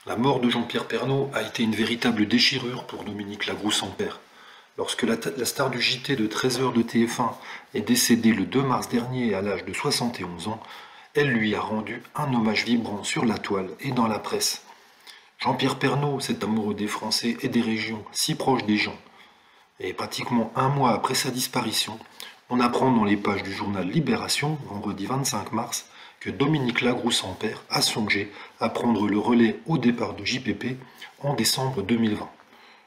La mort de Jean-Pierre Pernaut a été une véritable déchirure pour Dominique Lagroux-Sans-Père. Lorsque la star du JT de 13h de TF1 est décédée le 2 mars dernier à l'âge de 71 ans, elle lui a rendu un hommage vibrant sur la toile et dans la presse. Jean-Pierre Pernaut, cet amoureux des Français et des régions, si proche des gens. Et pratiquement un mois après sa disparition, on apprend dans les pages du journal Libération, vendredi 25 mars, que Dominique Lagroux-Sans-Père a songé à prendre le relais au départ de JPP en décembre 2020.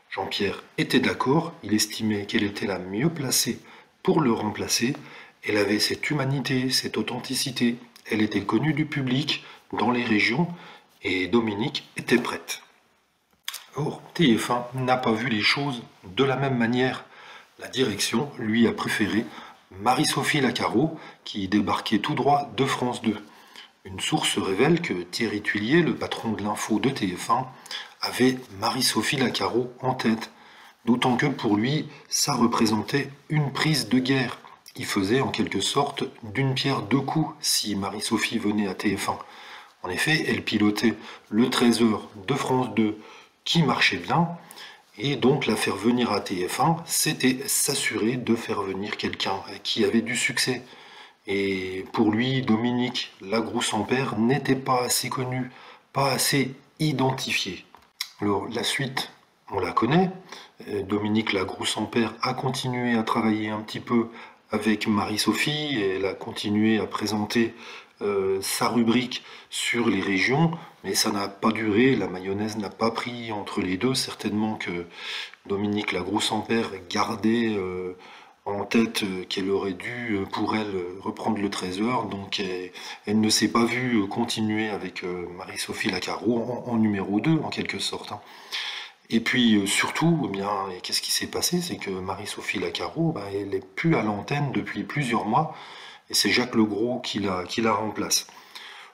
Jean-Pierre était d'accord, il estimait qu'elle était la mieux placée pour le remplacer. Elle avait cette humanité, cette authenticité, elle était connue du public dans les régions et Dominique était prête. Or, TF1 n'a pas vu les choses de la même manière. La direction lui a préféré Marie-Sophie Lacaro, qui débarquait tout droit de France 2. Une source révèle que Thierry Tuillier, le patron de l'info de TF1, avait Marie-Sophie Lacaro en tête. D'autant que pour lui, ça représentait une prise de guerre. Il faisait en quelque sorte d'une pierre deux coups si Marie-Sophie venait à TF1. En effet, elle pilotait le 13h de France 2 qui marchait bien, et donc la faire venir à TF1, c'était s'assurer de faire venir quelqu'un qui avait du succès. Et pour lui, Dominique Lagroux-Sans-Père n'était pas assez connu, pas assez identifié. Alors la suite, on la connaît. Dominique Lagroux-Sans-Père a continué à travailler un petit peu avec Marie-Sophie, et elle a continué à présenter sa rubrique sur les régions, mais ça n'a pas duré, la mayonnaise n'a pas pris entre les deux. Certainement que Dominique Lagroux-Sans-Père gardait en tête qu'elle aurait dû, pour elle, reprendre le 13h, donc elle ne s'est pas vue continuer avec Marie-Sophie Lacaro en numéro 2, en quelque sorte, hein. Et puis surtout, eh bien, qu'est-ce qui s'est passé? C'est que Marie-Sophie Lacaro, ben, elle n'est plus à l'antenne depuis plusieurs mois, et c'est Jacques Legros qui la remplace.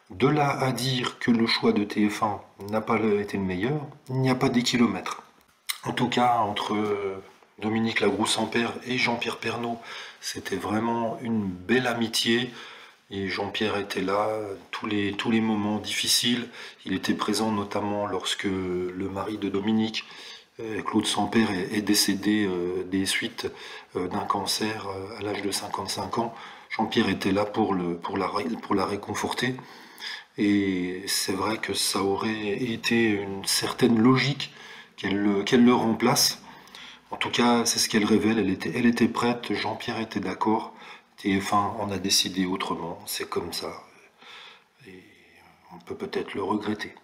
De là à dire que le choix de TF1 n'a pas été le meilleur, il n'y a pas des kilomètres. En tout cas, entre Dominique Lagroux-Sans-Père et Jean-Pierre Pernaut, c'était vraiment une belle amitié. Et Jean-Pierre était là tous les moments difficiles. Il était présent notamment lorsque le mari de Dominique, Claude Sans-Père, est décédé des suites d'un cancer à l'âge de 55 ans. Jean-Pierre était là pour la réconforter. Et c'est vrai que ça aurait été une certaine logique qu'elle le remplace. En tout cas, c'est ce qu'elle révèle. Elle était prête, Jean-Pierre était d'accord. TF1 en a décidé autrement. C'est comme ça. Et on peut peut-être le regretter.